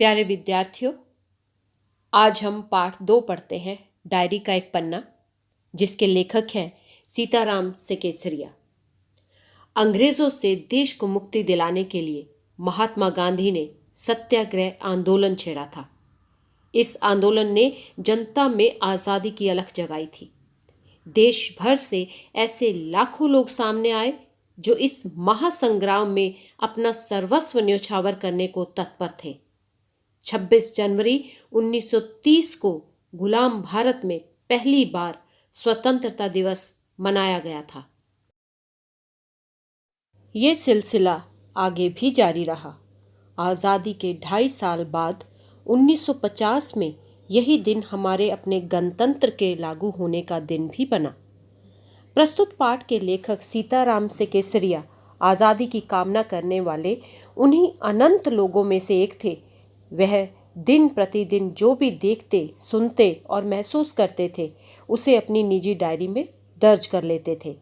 प्यारे विद्यार्थियों, आज हम पाठ 2 पढ़ते हैं डायरी का एक पन्ना, जिसके लेखक हैं सीताराम सेकेसरिया। अंग्रेजों से देश को मुक्ति दिलाने के लिए महात्मा गांधी ने सत्याग्रह आंदोलन छेड़ा था। इस आंदोलन ने जनता में आज़ादी की अलख जगाई थी। देश भर से ऐसे लाखों लोग सामने आए जो इस महासंग्राम में अपना सर्वस्व न्यौछावर करने को तत्पर थे। 26 जनवरी 1930 को गुलाम भारत में पहली बार स्वतंत्रता दिवस मनाया गया था। ये सिलसिला आगे भी जारी रहा। आज़ादी के 2.5 साल बाद 1950 में यही दिन हमारे अपने गणतंत्र के लागू होने का दिन भी बना। प्रस्तुत पाठ के लेखक सीताराम सेकेसरिया आज़ादी की कामना करने वाले उन्हीं अनंत लोगों में से एक थे। वह दिन प्रतिदिन जो भी देखते, सुनते और महसूस करते थे, उसे अपनी निजी डायरी में दर्ज कर लेते थे।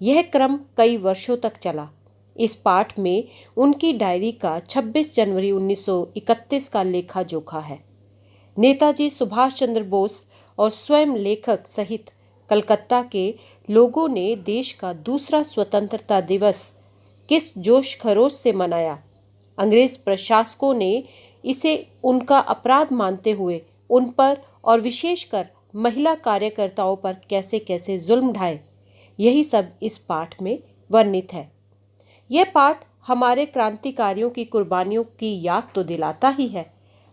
यह क्रम कई वर्षों तक चला। इस पाठ में उनकी डायरी का 26 जनवरी 1931 का लेखा जोखा है। नेताजी सुभाष चंद्र बोस और स्वयं लेखक सहित कलकत्ता के लोगों ने देश का दूसरा स्वतंत्रता दिवस किस जोश खरोश से मनाया। अंग्रेज प्रशासकों ने इसे उनका अपराध मानते हुए उन पर और विशेषकर महिला कार्यकर्ताओं पर कैसे कैसे जुल्म ढाए, यही सब इस पाठ में वर्णित है। यह पाठ हमारे क्रांतिकारियों की कुर्बानियों की याद तो दिलाता ही है,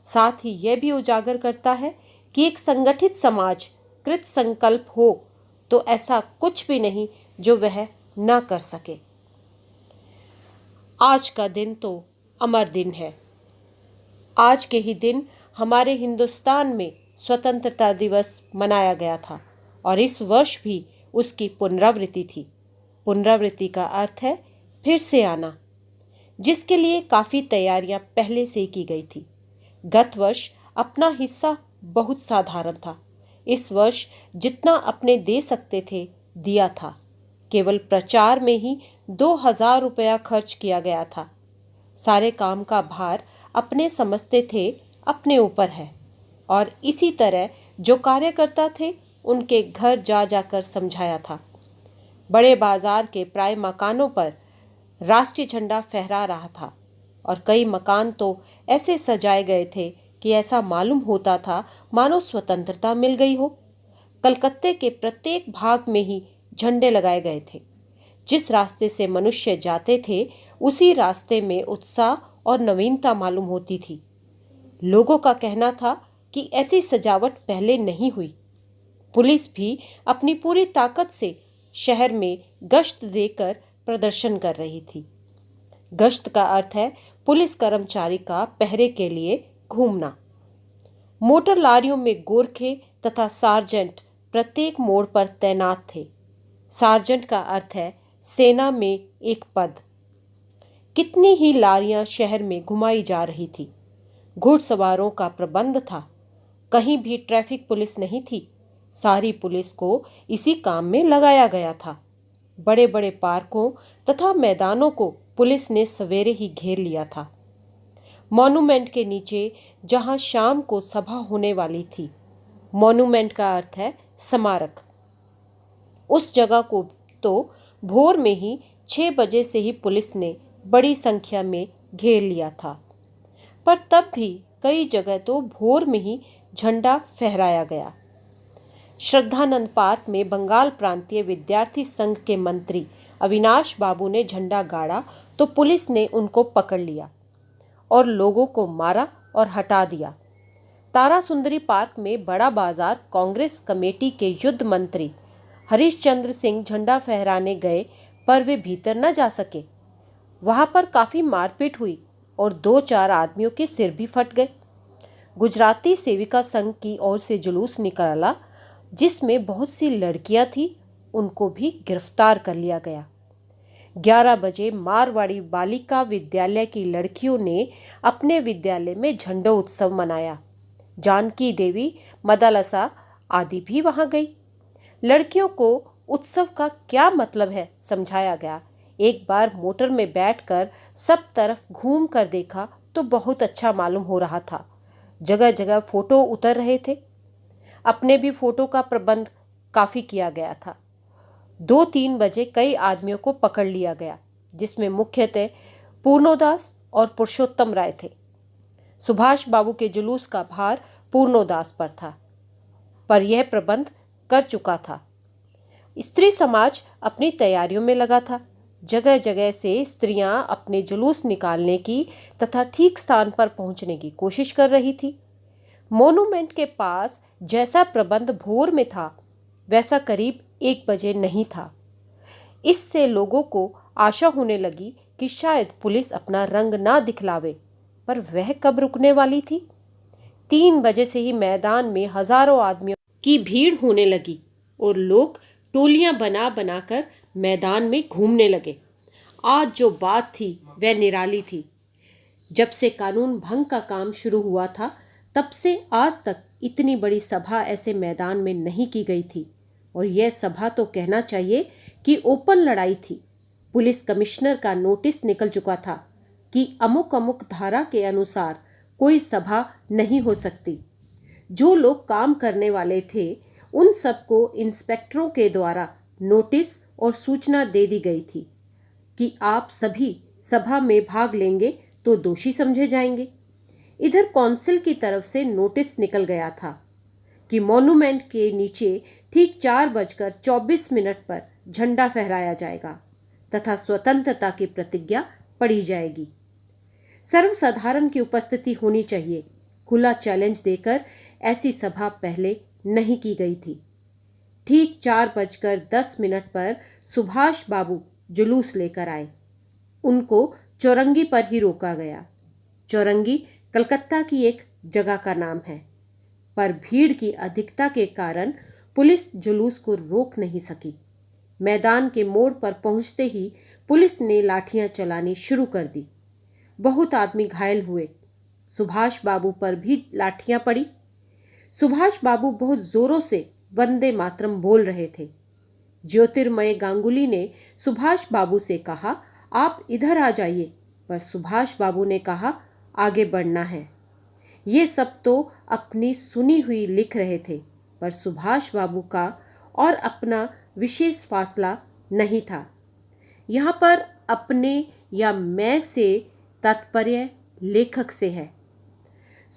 साथ ही यह भी उजागर करता है कि एक संगठित समाज कृत संकल्प हो तो ऐसा कुछ भी नहीं जो वह न कर सके। आज का दिन तो अमर दिन है। आज के ही दिन हमारे हिंदुस्तान में स्वतंत्रता दिवस मनाया गया था और इस वर्ष भी उसकी पुनरावृत्ति थी। पुनरावृत्ति का अर्थ है फिर से आना, जिसके लिए काफ़ी तैयारियां पहले से की गई थी। गत वर्ष अपना हिस्सा बहुत साधारण था। इस वर्ष जितना अपने दे सकते थे दिया था। केवल प्रचार में ही 2000 रुपया खर्च किया गया था। सारे काम का भार अपने समझते थे अपने ऊपर है और इसी तरह जो कार्यकर्ता थे उनके घर जा जाकर समझाया था। बड़े बाजार के प्राय मकानों पर राष्ट्रीय झंडा फहरा रहा था और कई मकान तो ऐसे सजाए गए थे कि ऐसा मालूम होता था मानो स्वतंत्रता मिल गई हो। कलकत्ते के प्रत्येक भाग में ही झंडे लगाए गए थे। जिस रास्ते से मनुष्य जाते थे उसी रास्ते में उत्साह और नवीनता मालूम होती थी। लोगों का कहना था कि ऐसी सजावट पहले नहीं हुई। पुलिस भी अपनी पूरी ताकत से शहर में गश्त देकर प्रदर्शन कर रही थी। गश्त का अर्थ है पुलिस कर्मचारी का पहरे के लिए घूमना। मोटर लारियों में गोरखे तथा सार्जेंट प्रत्येक मोड़ पर तैनात थे। सार्जेंट का अर्थ है सेना में एक पद। कितनी ही लारियां शहर में घुमाई जा रही थी। घुड़सवारों का प्रबंध था। कहीं भी ट्रैफिक पुलिस नहीं थी। सारी पुलिस को इसी काम में लगाया गया था। बड़े बड़े पार्कों तथा मैदानों को पुलिस ने सवेरे ही घेर लिया था। मॉन्यूमेंट के नीचे जहां शाम को सभा होने वाली थी, मॉन्यूमेंट का अर्थ है स्मारक, उस जगह को तो भोर में ही 6 बजे से ही पुलिस ने बड़ी संख्या में घेर लिया था। पर तब भी कई जगह तो भोर में ही झंडा फहराया गया। श्रद्धानंद पार्क में बंगाल प्रांतीय विद्यार्थी संघ के मंत्री अविनाश बाबू ने झंडा गाड़ा तो पुलिस ने उनको पकड़ लिया और लोगों को मारा और हटा दिया। तारा सुंदरी पार्क में बड़ा बाजार कांग्रेस कमेटी के युद्ध मंत्री हरीश चंद्र सिंह झंडा फहराने गए, पर वे भीतर न जा सके। वहां पर काफी मारपीट हुई और 2-4 आदमियों के सिर भी फट गए। गुजराती सेविका संघ की ओर से जुलूस निकाला, जिसमें बहुत सी लड़कियां थी, उनको भी गिरफ्तार कर लिया गया। 11 बजे मारवाड़ी बालिका विद्यालय की लड़कियों ने अपने विद्यालय में झंडो उत्सव मनाया। जानकी देवी, मदालसा आदि भी वहां गई। लड़कियों को उत्सव का क्या मतलब है समझाया गया। एक बार मोटर में बैठकर सब तरफ घूम कर देखा तो तो बहुत अच्छा मालूम हो रहा था। जगह जगह फोटो उतर रहे थे। अपने भी फोटो का प्रबंध काफी किया गया था। 2-3 बजे कई आदमियों को पकड़ लिया गया, जिसमें मुख्यतः पूर्णोदास और पुरुषोत्तम राय थे। सुभाष बाबू के जुलूस का भार पूर्णोदास पर था, पर यह प्रबंध कर चुका था। स्त्री समाज अपनी तैयारियों में लगा था। जगह जगह से स्त्रियां अपने जुलूस निकालने की तथा ठीक स्थान पर पहुंचने की कोशिश कर रही थी। मॉन्यूमेंट के पास जैसा प्रबंध भोर में था, वैसा करीब 1 बजे नहीं था। इससे लोगों को आशा होने लगी कि शायद पुलिस अपना रंग ना दिखलावे, पर वह कब रुकने वाली थी। 3 बजे से ही मैदान में हजारों आदमियों की भीड़ होने लगी और लोग टोलियां बना बनाकर मैदान में घूमने लगे। आज जो बात थी वह निराली थी। जब से कानून भंग का काम शुरू हुआ था, तब से आज तक इतनी बड़ी सभा ऐसे मैदान में नहीं की गई थी। और यह सभा तो कहना चाहिए कि ओपन लड़ाई थी। पुलिस कमिश्नर का नोटिस निकल चुका था कि अमुक अमुक धारा के अनुसार कोई सभा नहीं हो सकती। जो लोग काम करने वाले थे, उन सबको इंस्पेक्टरों के द्वारा नोटिस और सूचना दे दी गई थी कि आप सभी सभा में भाग लेंगे तो दोषी समझे जाएंगे। इधर काउंसिल की तरफ से नोटिस निकल गया था कि मॉन्यूमेंट के नीचे ठीक 4:24 पर झंडा फहराया जाएगा तथा स्वतंत्रता की प्रतिज्ञा पढ़ी जाएगी। सर्वसाधारण की उपस्थिति होनी चाहिए। खुला चैलेंज देकर ऐसी सभा पहले नहीं की गई थी। ठीक 4:10 पर सुभाष बाबू जुलूस लेकर आए। उनको चौरंगी पर ही रोका गया। चौरंगी कलकत्ता की एक जगह का नाम है, पर भीड़ की अधिकता के कारण पुलिस जुलूस को रोक नहीं सकी। मैदान के मोड़ पर पहुंचते ही पुलिस ने लाठियां चलानी शुरू कर दी। बहुत आदमी घायल हुए। सुभाष बाबू पर भी लाठियां पड़ी। सुभाष बाबू बहुत जोरों से वंदे मातरम बोल रहे थे। ज्योतिर्मय गांगुली ने सुभाष बाबू से कहा, आप इधर आ जाइए, पर सुभाष बाबू ने कहा, आगे बढ़ना है। ये सब तो अपनी सुनी हुई लिख रहे थे, पर सुभाष बाबू का और अपना विशेष फासला नहीं था। यहाँ पर अपने या मैं से तात्पर्य लेखक से है।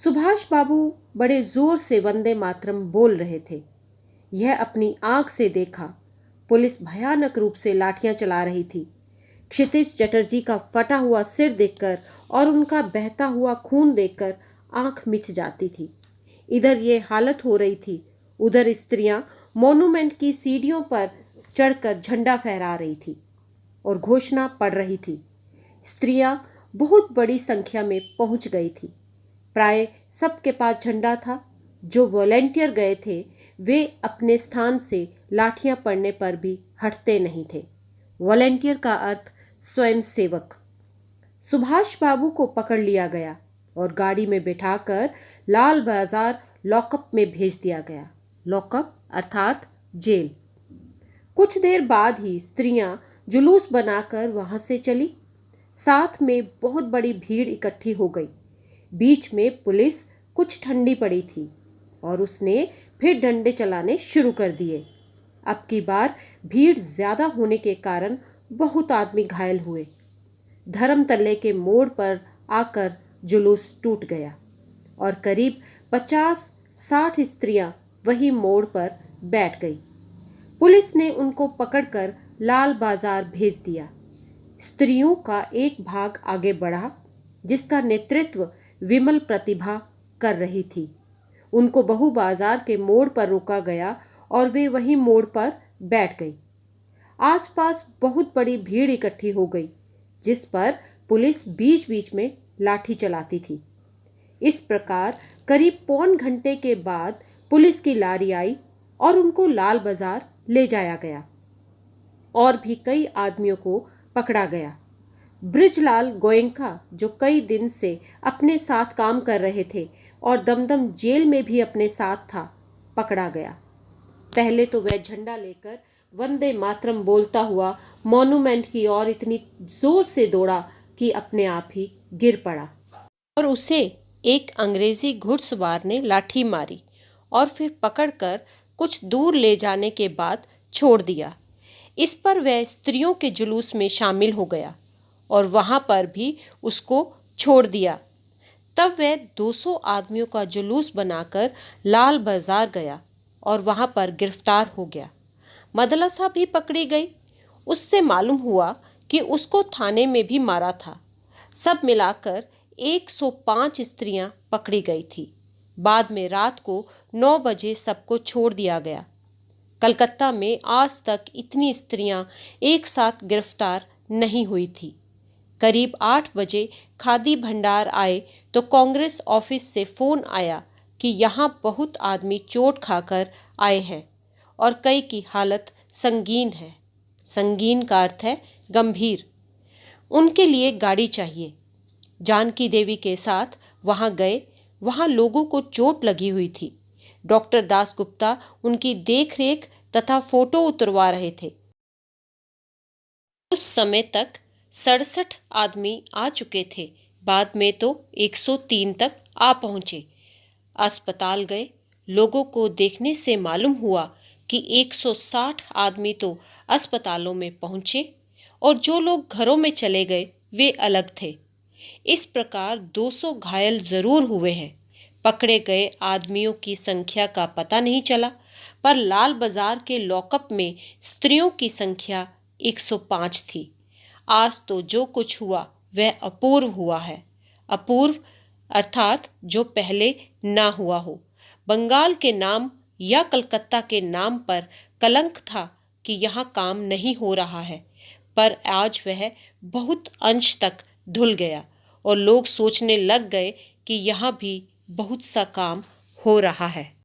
सुभाष बाबू बड़े जोर से वंदे मातरम बोल रहे थे। यह अपनी आंख से देखा। पुलिस भयानक रूप से लाठियां चला रही थी। क्षितिज चटर्जी का फटा हुआ सिर देखकर और उनका बहता हुआ खून देखकर आंख मिच जाती थी। इधर ये हालत हो रही थी, उधर स्त्रियां मॉन्यूमेंट की सीढ़ियों पर चढ़कर झंडा फहरा रही थी और घोषणा पढ़ रही थी। स्त्रियां बहुत बड़ी संख्या में पहुंच गई थी। प्राय सबके पास झंडा था। जो वॉलेंटियर गए थे, वे अपने स्थान से लाठियां पड़ने पर भी हटते नहीं थे। वॉलेंटियर का अर्थ स्वयं सेवक। सुभाष बाबू को पकड़ लिया गया और गाड़ी में बिठाकर लाल बाजार लॉकअप में भेज दिया गया। लॉकअप अर्थात जेल। कुछ देर बाद ही स्त्रियां जुलूस बनाकर वहां से चली। साथ में बहुत बड़ी भीड़ इकट्ठी हो गई। बीच में पुलिस कुछ ठंडी पड़ी थी और उसने फिर डंडे चलाने शुरू कर दिए। अब की बार भीड़ ज्यादा होने के कारण बहुत आदमी घायल हुए। धर्मतल्ले के मोड़ पर आकर जुलूस टूट गया और करीब 50-60 स्त्रियां वही मोड़ पर बैठ गई। पुलिस ने उनको पकड़कर लाल बाजार भेज दिया। स्त्रियों का एक भाग आगे बढ़ा, जिसका नेतृत्व विमल प्रतिभा कर रही थी। उनको बहु बाजार के मोड़ पर रोका गया और वे वही मोड़ पर बैठ गई। आसपास बहुत बड़ी भीड़ इकट्ठी हो गई, जिस पर पुलिस बीच बीच में लाठी चलाती थी। इस प्रकार करीब पौन घंटे के बाद पुलिस की लारी आई और उनको लाल बाजार ले जाया गया और भी कई आदमियों को पकड़ा गया। ब्रिजलाल गोयनका, जो कई दिन से अपने साथ काम कर रहे थे और दमदम जेल में भी अपने साथ था, पकड़ा गया। पहले तो वह झंडा लेकर वंदे मातरम बोलता हुआ मॉन्यूमेंट की ओर इतनी जोर से दौड़ा कि अपने आप ही गिर पड़ा। और उसे एक अंग्रेजी घुड़सवार ने लाठी मारी और फिर पकड़कर कुछ दूर ले जाने के बाद छोड़ दिया। इस पर वह स्त्रियों के जुलूस में शामिल हो गया और वहां पर भी उसको छोड़ दिया। तब वह 200 आदमियों का जुलूस बनाकर लाल बाजार गया और वहां पर गिरफ्तार हो गया। मदलसा भी पकड़ी गई। उससे मालूम हुआ कि उसको थाने में भी मारा था। सब मिलाकर 105 स्त्रियां पकड़ी गई थी। बाद में रात को 9 बजे सबको छोड़ दिया गया। कलकत्ता में आज तक इतनी स्त्रियां एक साथ गिरफ्तार नहीं हुई थी। करीब 8 बजे खादी भंडार आए तो कांग्रेस ऑफिस से फोन आया कि यहाँ बहुत आदमी चोट खाकर आए हैं और कई की हालत संगीन है। संगीन का अर्थ है गंभीर। उनके लिए गाड़ी चाहिए। जानकी देवी के साथ वहां गए। वहां लोगों को चोट लगी हुई थी। डॉक्टर दासगुप्ता उनकी देखरेख तथा फोटो उतरवा रहे थे। उस समय तक 67 आदमी आ चुके थे। बाद में तो 103 तक आ पहुंचे। अस्पताल गए। लोगों को देखने से मालूम हुआ कि 160 आदमी तो अस्पतालों में पहुंचे और जो लोग घरों में चले गए वे अलग थे। इस प्रकार 200 घायल जरूर हुए हैं। पकड़े गए आदमियों की संख्या का पता नहीं चला, पर लाल बाजार के लॉकअप में स्त्रियों की संख्या 105 थी। आज तो जो कुछ हुआ वह अपूर्व हुआ है। अपूर्व अर्थात जो पहले ना हुआ हो। बंगाल के नाम या कलकत्ता के नाम पर कलंक था कि यहाँ काम नहीं हो रहा है, पर आज वह बहुत अंश तक धुल गया और लोग सोचने लग गए कि यहाँ भी बहुत सा काम हो रहा है।